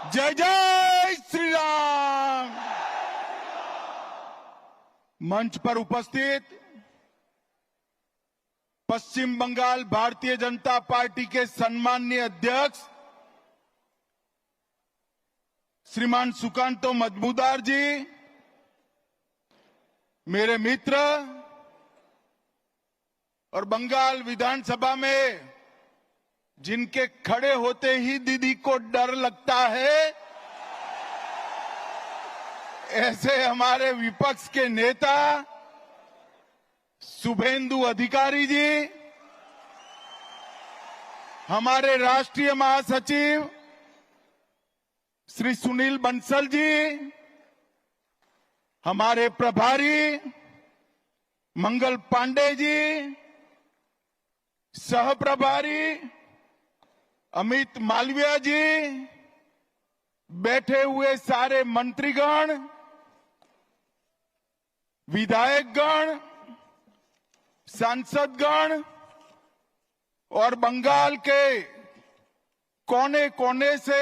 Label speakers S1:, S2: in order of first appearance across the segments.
S1: जय जय श्री राम। मंच पर उपस्थित पश्चिम बंगाल भारतीय जनता पार्टी के सम्माननीय अध्यक्ष श्रीमान सुकांतो मजमूदार जी, मेरे मित्र और बंगाल विधानसभा में जिनके खड़े होते ही दीदी को डर लगता है, ऐसे हमारे विपक्ष के नेता शुभेंदु अधिकारी जी, हमारे राष्ट्रीय महासचिव श्री सुनील बंसल जी, हमारे प्रभारी मंगल पांडे जी, सह प्रभारी अमित मालविया जी, बैठे हुए सारे मंत्रीगण, विधायकगण, सांसदगण और बंगाल के कोने कोने से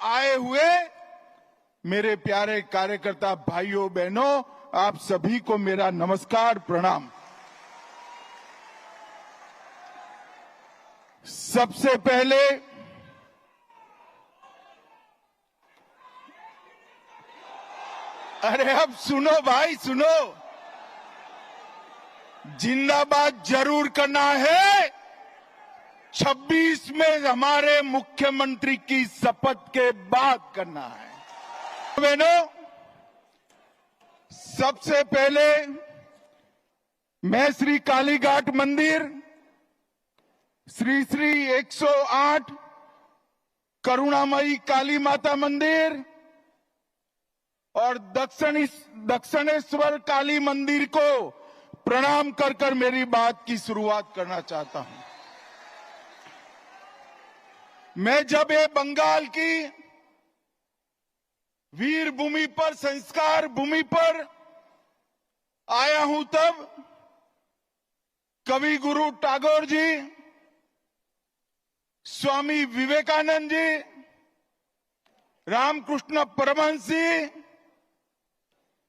S1: आए हुए मेरे प्यारे कार्यकर्ता भाइयों बहनों, आप सभी को मेरा नमस्कार प्रणाम। सबसे पहले अरे अब सुनो भाई सुनो, जिंदाबाद जरूर करना है। 26 में हमारे मुख्यमंत्री की शपथ के बाद करना है। बहनों, सबसे पहले मैं श्री कालीघाट मंदिर, श्री श्री 108 करुणामयी काली माता मंदिर और दक्षिणेश्वर काली मंदिर को प्रणाम कर कर मेरी बात की शुरुआत करना चाहता हूं। मैं जब ये बंगाल की वीर भूमि पर, संस्कार भूमि पर आया हूं, तब कवि गुरु टैगोर जी, स्वामी विवेकानंद जी, रामकृष्ण परमहंस जी,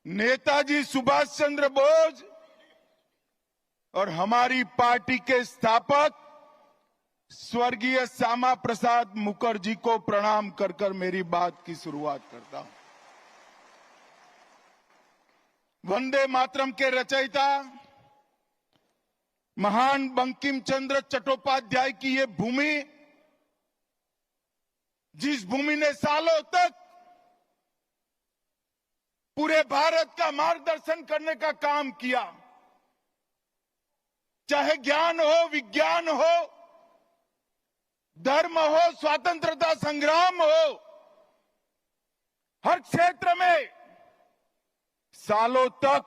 S1: नेताजी सुभाष चंद्र बोस और हमारी पार्टी के स्थापक स्वर्गीय श्यामा प्रसाद मुखर्जी को प्रणाम कर कर मेरी बात की शुरुआत करता हूं। वंदे मातरम के रचयिता महान बंकिम चंद्र चट्टोपाध्याय की ये भूमि, जिस भूमि ने सालों तक पूरे भारत का मार्गदर्शन करने का काम किया, चाहे ज्ञान हो, विज्ञान हो, धर्म हो, स्वतंत्रता संग्राम हो, हर क्षेत्र में सालों तक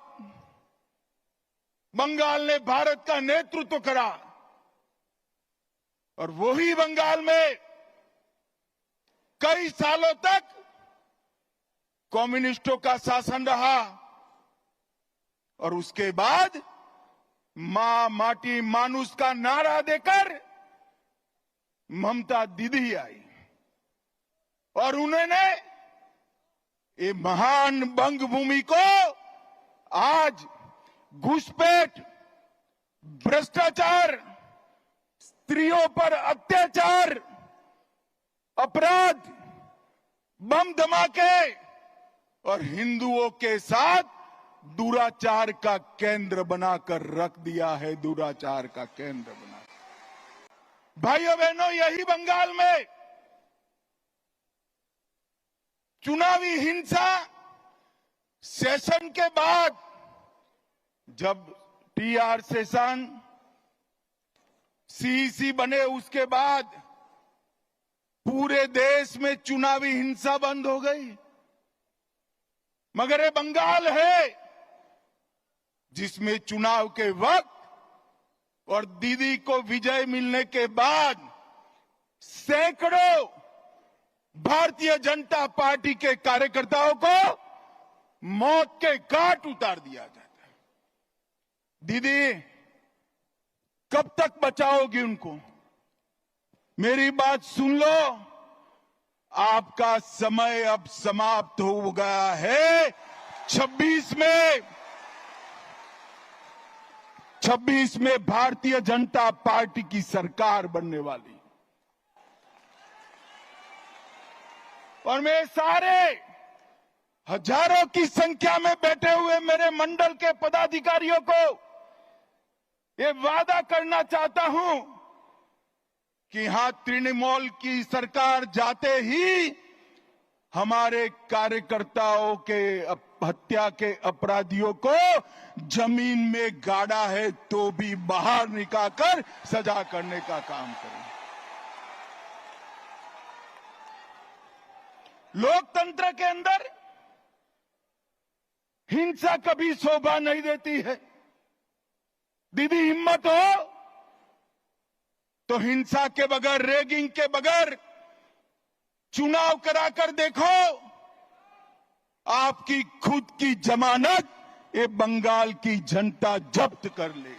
S1: बंगाल ने भारत का नेतृत्व करा। और वही बंगाल में कई सालों तक कम्युनिस्टों का शासन रहा और उसके बाद मां माटी मानुष का नारा देकर ममता दीदी आई और उन्होंने ये महान बंग भूमि को आज घुसपैठ, भ्रष्टाचार, स्त्रियों पर अत्याचार, अपराध, बम धमाके और हिंदुओं के साथ दुराचार का केंद्र बनाकर रख दिया है। दुराचार का केंद्र बना। भाइयों बहनों, यही बंगाल में चुनावी हिंसा सेशन के बाद, जब टीआर सेशन सीईसी बने, उसके बाद पूरे देश में चुनावी हिंसा बंद हो गई। मगर ये बंगाल है जिसमें चुनाव के वक्त और दीदी को विजय मिलने के बाद सैकड़ों भारतीय जनता पार्टी के कार्यकर्ताओं को मौत के घाट उतार दिया जाता है। दीदी, कब तक बचाओगी उनको? मेरी बात सुन लो। आपका समय अब समाप्त हो गया है। 26 में भारतीय जनता पार्टी की सरकार बनने वाली, और मैं सारे हजारों की संख्या में बैठे हुए मेरे मंडल के पदाधिकारियों को ये वादा करना चाहता हूं कि यहां तृणमूल की सरकार जाते ही हमारे कार्यकर्ताओं के हत्या के अपराधियों को जमीन में गाड़ा है तो भी बाहर निकालकर सजा करने का काम करें। लोकतंत्र के अंदर हिंसा कभी शोभा नहीं देती है। दीदी, हिम्मत हो तो हिंसा के बगैर, रैगिंग के बगैर चुनाव कराकर देखो। आपकी खुद की जमानत ये बंगाल की जनता जब्त कर लेगी।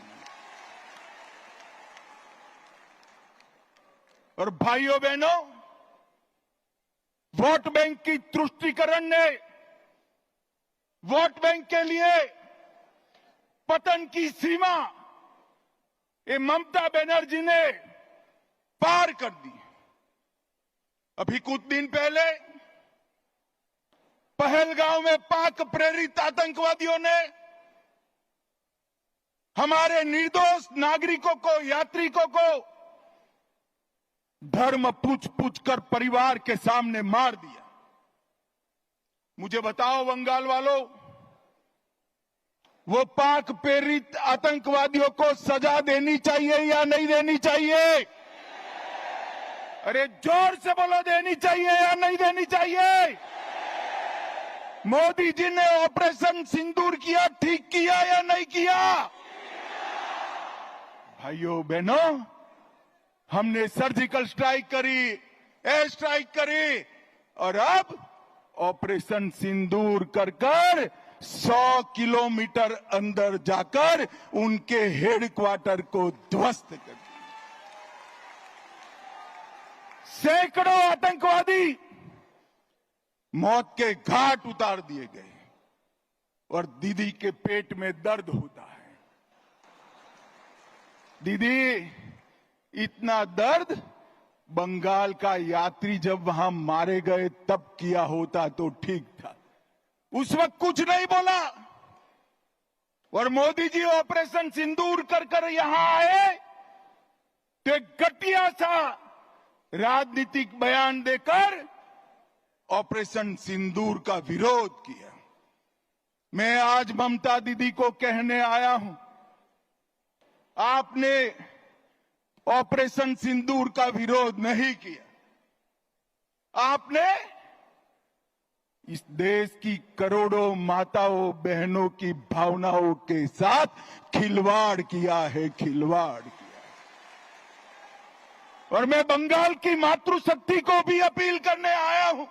S1: और भाइयों बहनों, वोट बैंक की तुष्टीकरण ने वोट बैंक के लिए पतन की सीमा ये ममता बनर्जी ने पार कर दी। अभी कुछ दिन पहले पहलगांव में पाक प्रेरित आतंकवादियों ने हमारे निर्दोष नागरिकों को, यात्रिकों को धर्म पूछ कर परिवार के सामने मार दिया। मुझे बताओ बंगाल वालों, वो पाक प्रेरित आतंकवादियों को सजा देनी चाहिए या नहीं देनी चाहिए? अरे जोर से बोलो, देनी चाहिए या नहीं देनी चाहिए? मोदी जी ने ऑपरेशन सिंदूर किया, ठीक किया या नहीं किया? भाइयों बहनों, हमने सर्जिकल स्ट्राइक करी, एयर स्ट्राइक करी, और अब ऑपरेशन सिंदूर कर 100 किलोमीटर अंदर जाकर उनके हेडक्वार्टर को ध्वस्त कर दिया। सैकड़ों आतंकवादी मौत के घाट उतार दिए गए, और दीदी के पेट में दर्द होता है। दीदी, इतना दर्द बंगाल का यात्री जब वहां मारे गए तब किया होता तो ठीक था। उस वक्त कुछ नहीं बोला, और मोदी जी ऑपरेशन सिंदूर कर यहां आए तो एक घटिया सा राजनीतिक बयान देकर ऑपरेशन सिंदूर का विरोध किया। मैं आज ममता दीदी को कहने आया हूं, आपने ऑपरेशन सिंदूर का विरोध नहीं किया। आपने इस देश की करोड़ों माताओं बहनों की भावनाओं के साथ खिलवाड़ किया है, खिलवाड़ किया। और मैं बंगाल की मातृशक्ति को भी अपील करने आया हूं,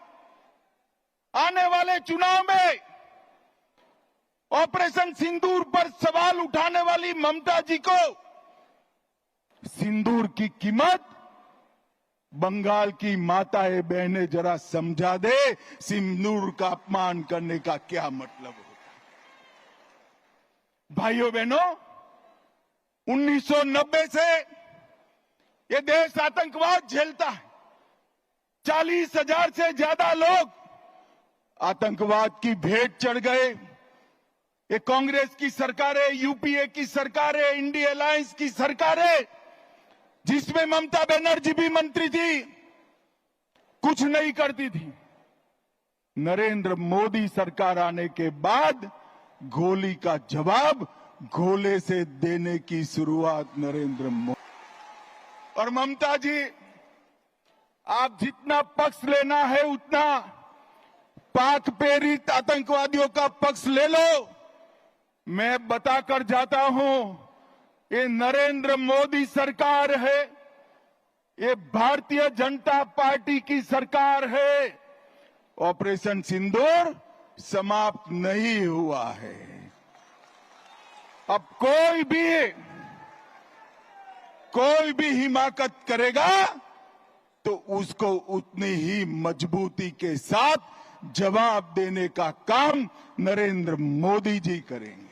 S1: आने वाले चुनाव में ऑपरेशन सिंदूर पर सवाल उठाने वाली ममता जी को सिंदूर की कीमत बंगाल की माताएं बहनें जरा समझा दे, सिंदूर का अपमान करने का क्या मतलब होता है। भाइयों बहनों, 1990 से ये देश आतंकवाद झेलता है। 40,000 से ज्यादा लोग आतंकवाद की भेंट चढ़ गए। ये कांग्रेस की सरकारें, यूपीए की सरकारें, इंडिया अलायंस की सरकारें, जिसमें ममता बनर्जी भी मंत्री थी, कुछ नहीं करती थी। नरेंद्र मोदी सरकार आने के बाद गोली का जवाब गोले से देने की शुरुआत नरेंद्र मोदी। और ममता जी, आप जितना पक्ष लेना है उतना पाक प्रेरित आतंकवादियों का पक्ष ले लो। मैं बताकर जाता हूं, ये नरेंद्र मोदी सरकार है, ये भारतीय जनता पार्टी की सरकार है। ऑपरेशन सिंदूर समाप्त नहीं हुआ है। अब कोई भी हिमाकत करेगा तो उसको उतनी ही मजबूती के साथ जवाब देने का काम नरेंद्र मोदी जी करेंगे।